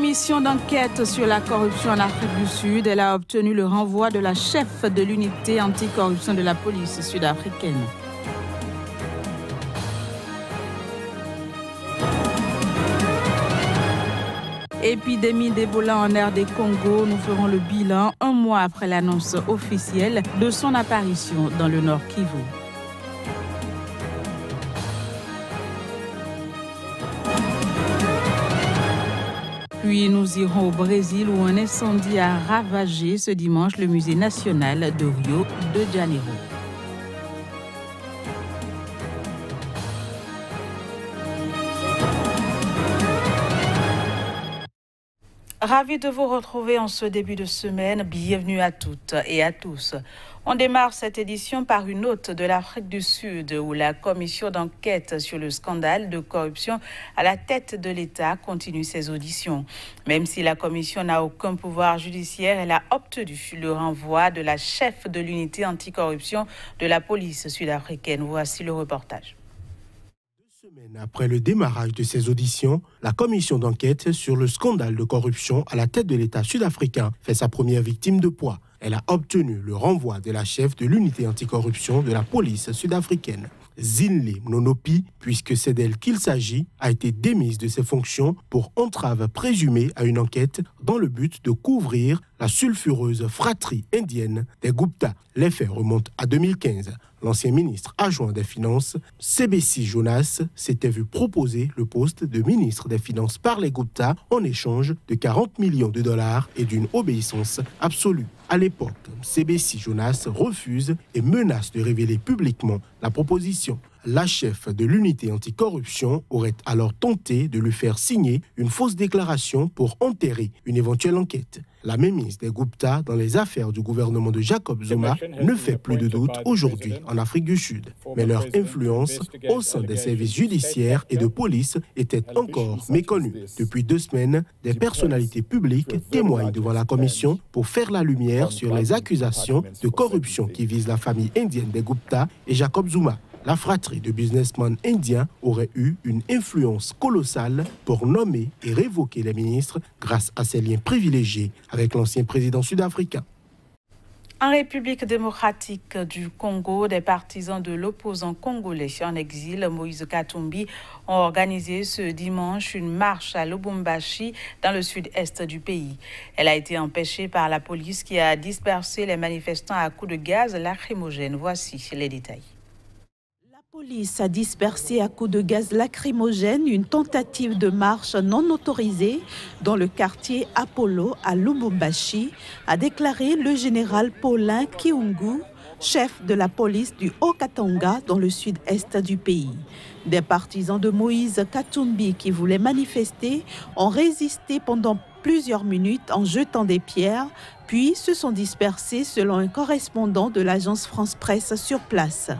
commission d'enquête sur la corruption en Afrique du Sud, elle a obtenu le renvoi de la chef de l'unité anticorruption de la police sud-africaine. Épidémie d'Ebola en RD Congo, nous ferons le bilan un mois après l'annonce officielle de son apparition dans le Nord Kivu. Puis nous irons au Brésil où un incendie a ravagé ce dimanche le musée national de Rio de Janeiro. Ravi de vous retrouver en ce début de semaine. Bienvenue à toutes et à tous. On démarre cette édition par une note de l'Afrique du Sud où la commission d'enquête sur le scandale de corruption à la tête de l'État continue ses auditions. Même si la commission n'a aucun pouvoir judiciaire, elle a obtenu le renvoi de la chef de l'unité anticorruption de la police sud-africaine. Voici le reportage. Après le démarrage de ces auditions, la commission d'enquête sur le scandale de corruption à la tête de l'État sud-africain fait sa première victime de poids. Elle a obtenu le renvoi de la chef de l'unité anticorruption de la police sud-africaine. Zinhle Mnonopi, puisque c'est d'elle qu'il s'agit, a été démise de ses fonctions pour entrave présumée à une enquête dans le but de couvrir la sulfureuse fratrie indienne des Gupta. Les faits remontent à 2015. L'ancien ministre adjoint des Finances, Sebesi Jonas, s'était vu proposer le poste de ministre des Finances par les Gupta en échange de 40 millions de dollars et d'une obéissance absolue. À l'époque, Sebesi Jonas refuse et menace de révéler publiquement la proposition. La chef de l'unité anticorruption aurait alors tenté de lui faire signer une fausse déclaration pour enterrer une éventuelle enquête. La mainmise des Gupta dans les affaires du gouvernement de Jacob Zuma ne fait plus de doute aujourd'hui en Afrique du Sud. Mais leur influence au sein des services judiciaires et de police était encore méconnue. Depuis 2 semaines, des personnalités publiques témoignent devant la commission pour faire la lumière sur les accusations de corruption qui visent la famille indienne des Gupta et Jacob Zuma. La fratrie de businessmen indiens aurait eu une influence colossale pour nommer et révoquer les ministres grâce à ses liens privilégiés avec l'ancien président sud-africain. En République démocratique du Congo, des partisans de l'opposant congolais en exil, Moïse Katumbi, ont organisé ce dimanche une marche à Lubumbashi, dans le sud-est du pays. Elle a été empêchée par la police qui a dispersé les manifestants à coups de gaz lacrymogène. Voici les détails. La police a dispersé à coups de gaz lacrymogène une tentative de marche non autorisée dans le quartier Apollo à Lubumbashi, a déclaré le général Paulin Kiungu, chef de la police du Haut-Katanga dans le sud-est du pays. Des partisans de Moïse Katumbi qui voulaient manifester ont résisté pendant plusieurs minutes en jetant des pierres, puis se sont dispersés selon un correspondant de l'agence France-Presse sur place.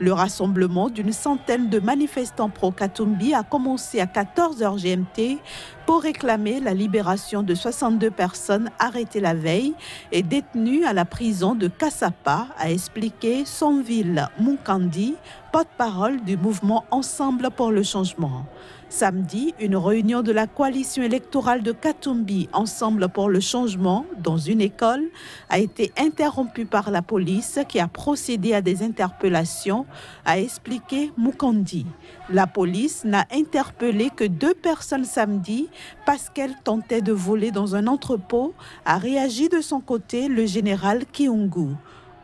Le rassemblement d'une centaine de manifestants pro-Katumbi a commencé à 14h GMT pour réclamer la libération de 62 personnes arrêtées la veille et détenues à la prison de Kassapa, a expliqué Sonville Munkandi, porte-parole du mouvement Ensemble pour le changement. Samedi, une réunion de la coalition électorale de Katumbi, Ensemble pour le changement, dans une école, a été interrompue par la police qui a procédé à des interpellations, a expliqué Mukandi. La police n'a interpellé que 2 personnes samedi parce qu'elles tentaient de voler dans un entrepôt, a réagi de son côté le général Kiungu.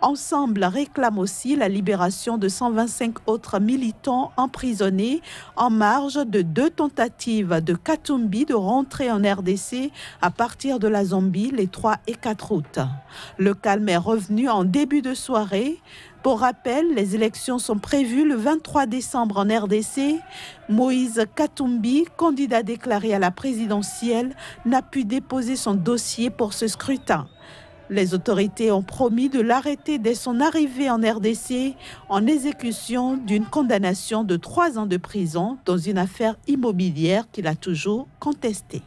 Ensemble réclame aussi la libération de 125 autres militants emprisonnés en marge de 2 tentatives de Katumbi de rentrer en RDC à partir de la Zambie les 3 et 4 août. Le calme est revenu en début de soirée. Pour rappel, les élections sont prévues le 23 décembre en RDC. Moïse Katumbi, candidat déclaré à la présidentielle, n'a pu déposer son dossier pour ce scrutin. Les autorités ont promis de l'arrêter dès son arrivée en RDC en exécution d'une condamnation de 3 ans de prison dans une affaire immobilière qu'il a toujours contestée.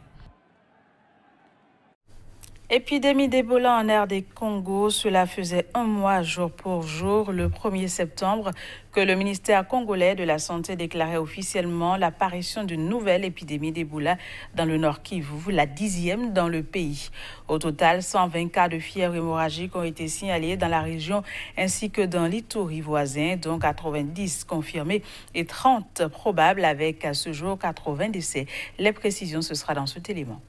Épidémie d'Ebola en RD Congo, cela faisait un mois jour pour jour, le 1er septembre, que le ministère congolais de la Santé déclarait officiellement l'apparition d'une nouvelle épidémie d'Ebola dans le Nord Kivu, la 10e dans le pays. Au total, 120 cas de fièvre hémorragique ont été signalés dans la région ainsi que dans l'Ituri voisin, dont 90 confirmés et 30 probables avec à ce jour 80 décès. Les précisions, ce sera dans cet élément.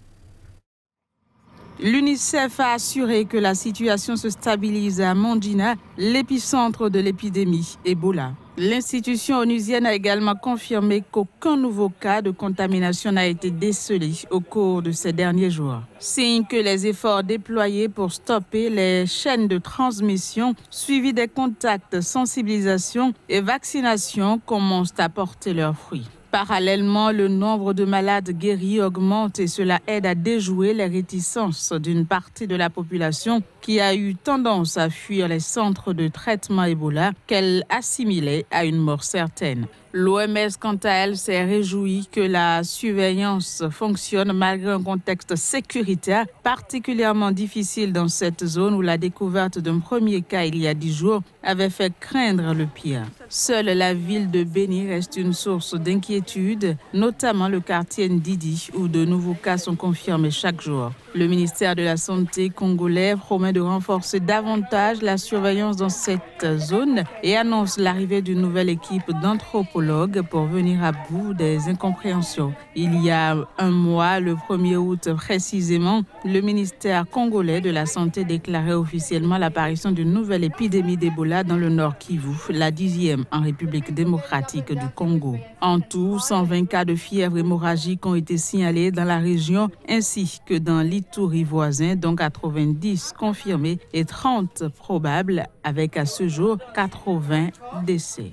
L'UNICEF a assuré que la situation se stabilise à Mondjina, l'épicentre de l'épidémie Ebola. L'institution onusienne a également confirmé qu'aucun nouveau cas de contamination n'a été décelé au cours de ces derniers jours. Signe que les efforts déployés pour stopper les chaînes de transmission, suivis des contacts, sensibilisation et vaccination commencent à porter leurs fruits. Parallèlement, le nombre de malades guéris augmente et cela aide à déjouer les réticences d'une partie de la population qui a eu tendance à fuir les centres de traitement Ebola qu'elle assimilait à une mort certaine. L'OMS, quant à elle, s'est réjouie que la surveillance fonctionne malgré un contexte sécuritaire particulièrement difficile dans cette zone où la découverte d'un premier cas il y a 10 jours avait fait craindre le pire. Seule la ville de Beni reste une source d'inquiétude, notamment le quartier Ndidi où de nouveaux cas sont confirmés chaque jour. Le ministère de la Santé congolais promet de renforcer davantage la surveillance dans cette zone et annonce l'arrivée d'une nouvelle équipe d'anthropologues pour venir à bout des incompréhensions. Il y a un mois, le 1er août précisément, le ministère congolais de la Santé déclarait officiellement l'apparition d'une nouvelle épidémie d'Ebola dans le Nord Kivu, la 10e en République démocratique du Congo. En tout, 120 cas de fièvre hémorragique ont été signalés dans la région ainsi que dans l'Ituri voisin, dont 90 confirmés et 30 probables avec à ce jour 80 décès.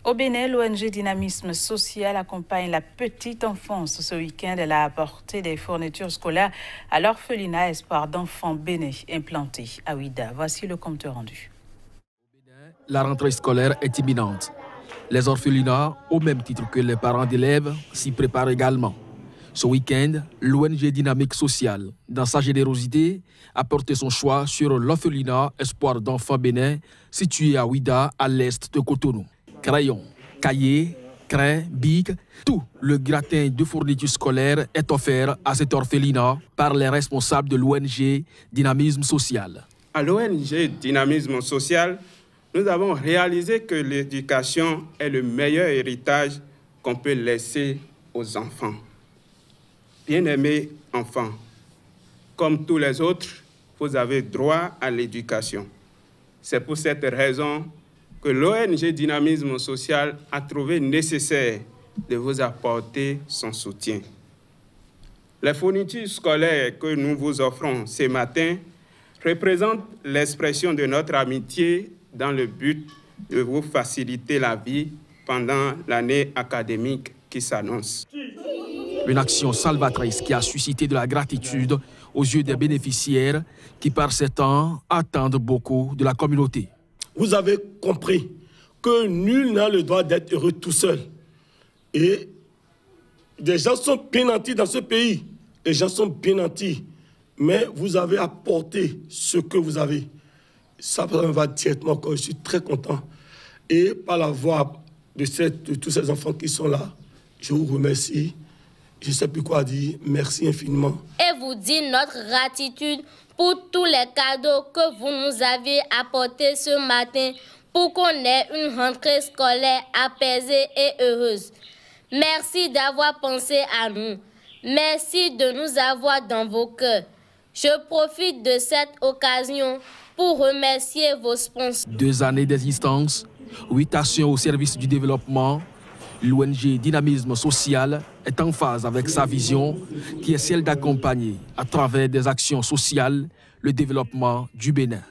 Au Bénin, l'ONG Dynamisme Social accompagne la petite enfance. Ce week-end, elle a apporté des fournitures scolaires à l'orphelinat Espoir d'enfants bénin implanté à Ouida. Voici le compte rendu. La rentrée scolaire est imminente. Les orphelinats, au même titre que les parents d'élèves, s'y préparent également. Ce week-end, l'ONG Dynamique Sociale, dans sa générosité, a porté son choix sur l'orphelinat Espoir d'enfants bénin, situé à Ouida, à l'est de Cotonou. Crayons, cahiers, craies, bics, tout le gratin de fournitures scolaires est offert à cet orphelinat par les responsables de l'ONG Dynamisme Social. À l'ONG Dynamisme Social, nous avons réalisé que l'éducation est le meilleur héritage qu'on peut laisser aux enfants. Bien-aimés enfants, comme tous les autres, vous avez droit à l'éducation. C'est pour cette raison que l'ONG Dynamisme Social a trouvé nécessaire de vous apporter son soutien. Les fournitures scolaires que nous vous offrons ce matin représentent l'expression de notre amitié dans le but de vous faciliter la vie pendant l'année académique qui s'annonce. Une action salvatrice qui a suscité de la gratitude aux yeux des bénéficiaires qui, par ces temps, attendent beaucoup de la communauté. Vous avez compris que nul n'a le droit d'être heureux tout seul. Et des gens sont bien nantis dans ce pays. Les gens sont bien nantis. Mais vous avez apporté ce que vous avez. Ça me va directement quand je suis très content. Et par la voix de tous ces enfants qui sont là, je vous remercie. Je ne sais plus quoi dire. Merci infiniment. Et vous dire notre gratitude pour tous les cadeaux que vous nous avez apportés ce matin pour qu'on ait une rentrée scolaire apaisée et heureuse. Merci d'avoir pensé à nous. Merci de nous avoir dans vos cœurs. Je profite de cette occasion pour remercier vos sponsors. 2 années d'existence, 8 actions au service du développement. L'ONG Dynamisme Social est en phase avec sa vision qui est celle d'accompagner à travers des actions sociales le développement du Bénin.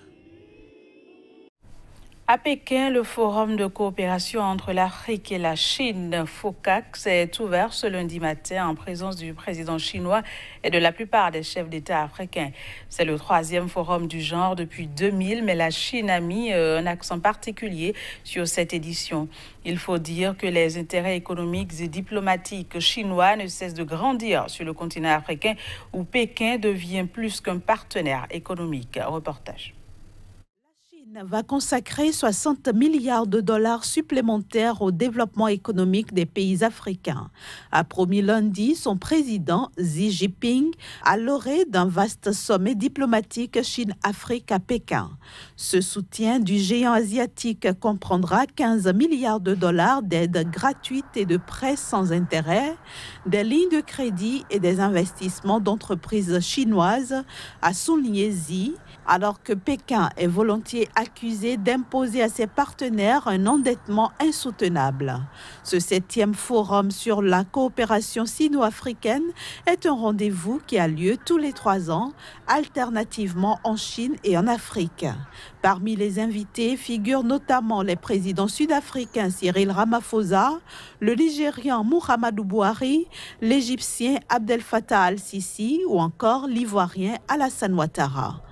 À Pékin, le forum de coopération entre l'Afrique et la Chine, FOCAC, s'est ouvert ce lundi matin en présence du président chinois et de la plupart des chefs d'État africains. C'est le 3e forum du genre depuis 2000, mais la Chine a mis un accent particulier sur cette édition. Il faut dire que les intérêts économiques et diplomatiques chinois ne cessent de grandir sur le continent africain où Pékin devient plus qu'un partenaire économique. Reportage. Va consacrer 60 milliards de dollars supplémentaires au développement économique des pays africains, a promis lundi son président Xi Jinping à l'orée d'un vaste sommet diplomatique Chine-Afrique à Pékin. Ce soutien du géant asiatique comprendra 15 milliards de dollars d'aides gratuites et de prêts sans intérêt, des lignes de crédit et des investissements d'entreprises chinoises, a souligné Xi, alors que Pékin est volontiers accusé d'imposer à ses partenaires un endettement insoutenable. Ce 7e forum sur la coopération sino-africaine est un rendez-vous qui a lieu tous les 3 ans, alternativement en Chine et en Afrique. Parmi les invités figurent notamment les présidents sud-africains Cyril Ramaphosa, le Nigérian Muhammadu Buhari, l'Égyptien Abdel Fattah al-Sisi ou encore l'Ivoirien Alassane Ouattara.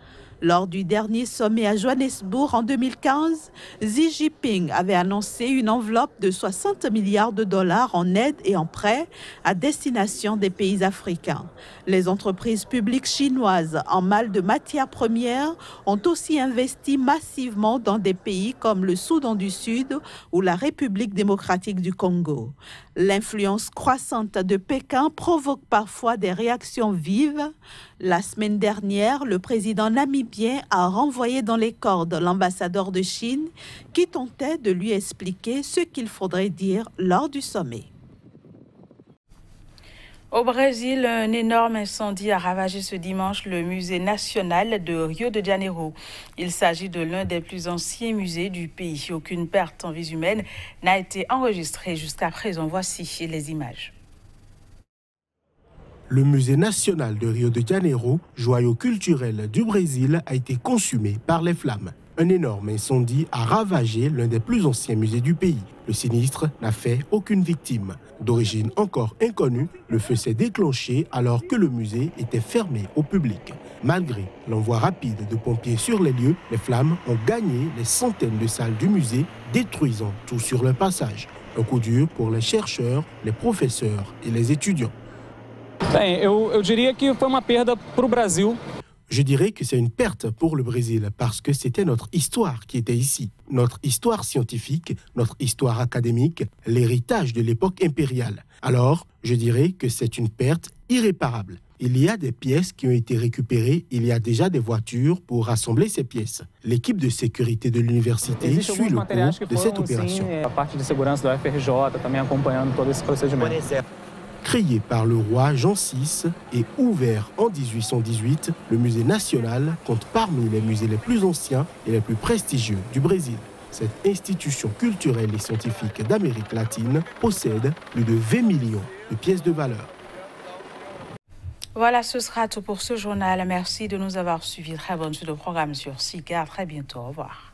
Lors du dernier sommet à Johannesburg en 2015, Xi Jinping avait annoncé une enveloppe de 60 milliards de dollars en aide et en prêts à destination des pays africains. Les entreprises publiques chinoises en mal de matières premières ont aussi investi massivement dans des pays comme le Soudan du Sud ou la République démocratique du Congo. L'influence croissante de Pékin provoque parfois des réactions vives. La semaine dernière, le président namibien a renvoyé dans les cordes l'ambassadeur de Chine qui tentait de lui expliquer ce qu'il faudrait dire lors du sommet. Au Brésil, un énorme incendie a ravagé ce dimanche le musée national de Rio de Janeiro. Il s'agit de l'un des plus anciens musées du pays. Aucune perte en vies humaines n'a été enregistrée jusqu'à présent. Voici les images. Le musée national de Rio de Janeiro, joyau culturel du Brésil, a été consumé par les flammes. Un énorme incendie a ravagé l'un des plus anciens musées du pays. Le sinistre n'a fait aucune victime. D'origine encore inconnue, le feu s'est déclenché alors que le musée était fermé au public. Malgré l'envoi rapide de pompiers sur les lieux, les flammes ont gagné les centaines de salles du musée, détruisant tout sur leur passage. Un coup dur pour les chercheurs, les professeurs et les étudiants. Je dirais que c'est une perte pour le Brésil parce que c'était notre histoire qui était ici. Notre histoire scientifique, notre histoire académique, l'héritage de l'époque impériale. Alors, je dirais que c'est une perte irréparable. Il y a des pièces qui ont été récupérées, il y a déjà des voitures pour rassembler ces pièces. L'équipe de sécurité de l'université suit le cours de cette opération. Créé par le roi Jean VI et ouvert en 1818, le musée national compte parmi les musées les plus anciens et les plus prestigieux du Brésil. Cette institution culturelle et scientifique d'Amérique latine possède plus de 20 millions de pièces de valeur. Voilà, ce sera tout pour ce journal. Merci de nous avoir suivis. Très bonne suite de programme sur SICA. À très bientôt. Au revoir.